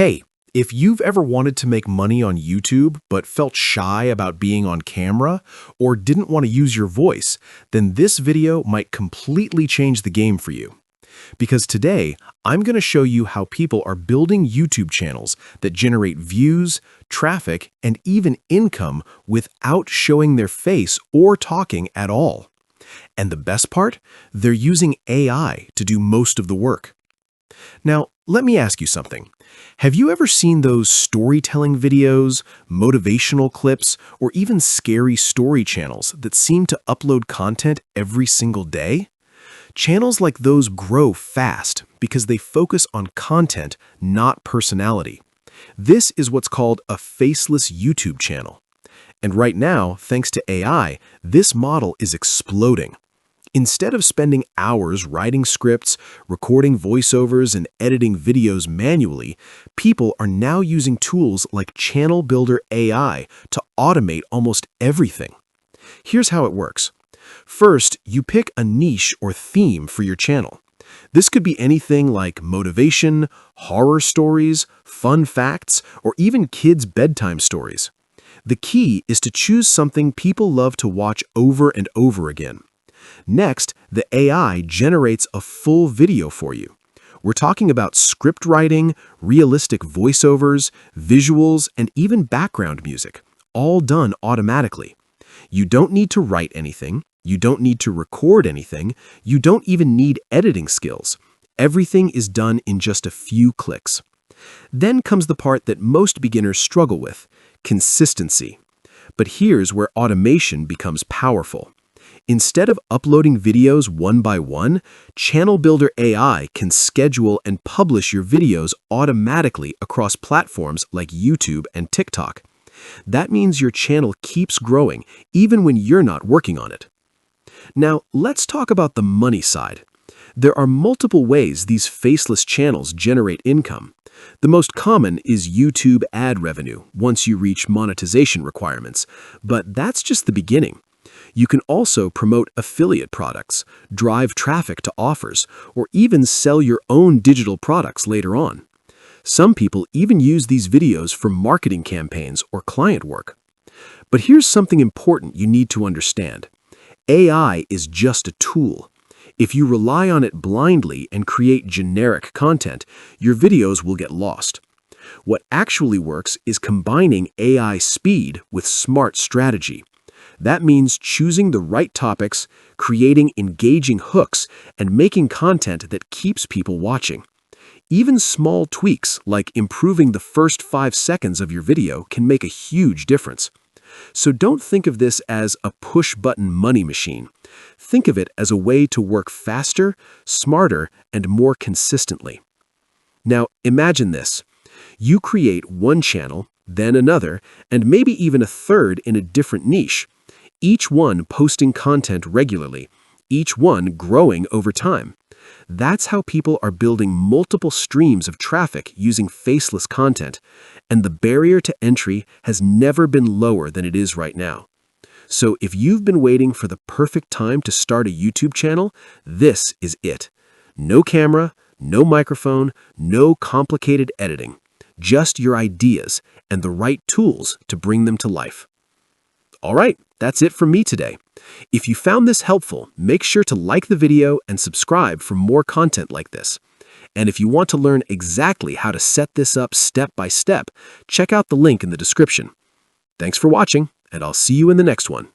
Hey, if you've ever wanted to make money on YouTube but felt shy about being on camera or didn't want to use your voice, then this video might completely change the game for you. Because today, I'm going to show you how people are building YouTube channels that generate views, traffic, and even income without showing their face or talking at all. And the best part? They're using AI to do most of the work. Now, let me ask you something. Have you ever seen those storytelling videos, motivational clips, or even scary story channels that seem to upload content every single day? Channels like those grow fast because they focus on content, not personality. This is what's called a faceless YouTube channel. And right now, thanks to AI, this model is exploding. Instead of spending hours writing scripts, recording voiceovers, and editing videos manually, people are now using tools like Channel Builder AI to automate almost everything. Here's how it works. First, you pick a niche or theme for your channel. This could be anything like motivation, horror stories, fun facts, or even kids' bedtime stories. The key is to choose something people love to watch over and over again. Next, the AI generates a full video for you. We're talking about script writing, realistic voiceovers, visuals, and even background music, all done automatically. You don't need to write anything, you don't need to record anything, you don't even need editing skills. Everything is done in just a few clicks. Then comes the part that most beginners struggle with, consistency. But here's where automation becomes powerful. Instead of uploading videos one by one, Channel Builder AI can schedule and publish your videos automatically across platforms like YouTube and TikTok. That means your channel keeps growing even when you're not working on it. Now, let's talk about the money side. There are multiple ways these faceless channels generate income. The most common is YouTube ad revenue once you reach monetization requirements, but that's just the beginning. You can also promote affiliate products, drive traffic to offers, or even sell your own digital products later on. Some people even use these videos for marketing campaigns or client work. But here's something important you need to understand. AI is just a tool. If you rely on it blindly and create generic content, your videos will get lost. What actually works is combining AI speed with smart strategy. That means choosing the right topics, creating engaging hooks, and making content that keeps people watching. Even small tweaks like improving the first 5 seconds of your video can make a huge difference. So don't think of this as a push-button money machine. Think of it as a way to work faster, smarter, and more consistently. Now, imagine this. You create one channel, then another, and maybe even a third in a different niche. Each one posting content regularly, each one growing over time. That's how people are building multiple streams of traffic using faceless content, and the barrier to entry has never been lower than it is right now. So if you've been waiting for the perfect time to start a YouTube channel, this is it. No camera, no microphone, no complicated editing. Just your ideas and the right tools to bring them to life. All right, that's it from me today. If you found this helpful, make sure to like the video and subscribe for more content like this. And if you want to learn exactly how to set this up step by step, check out the link in the description. Thanks for watching, and I'll see you in the next one.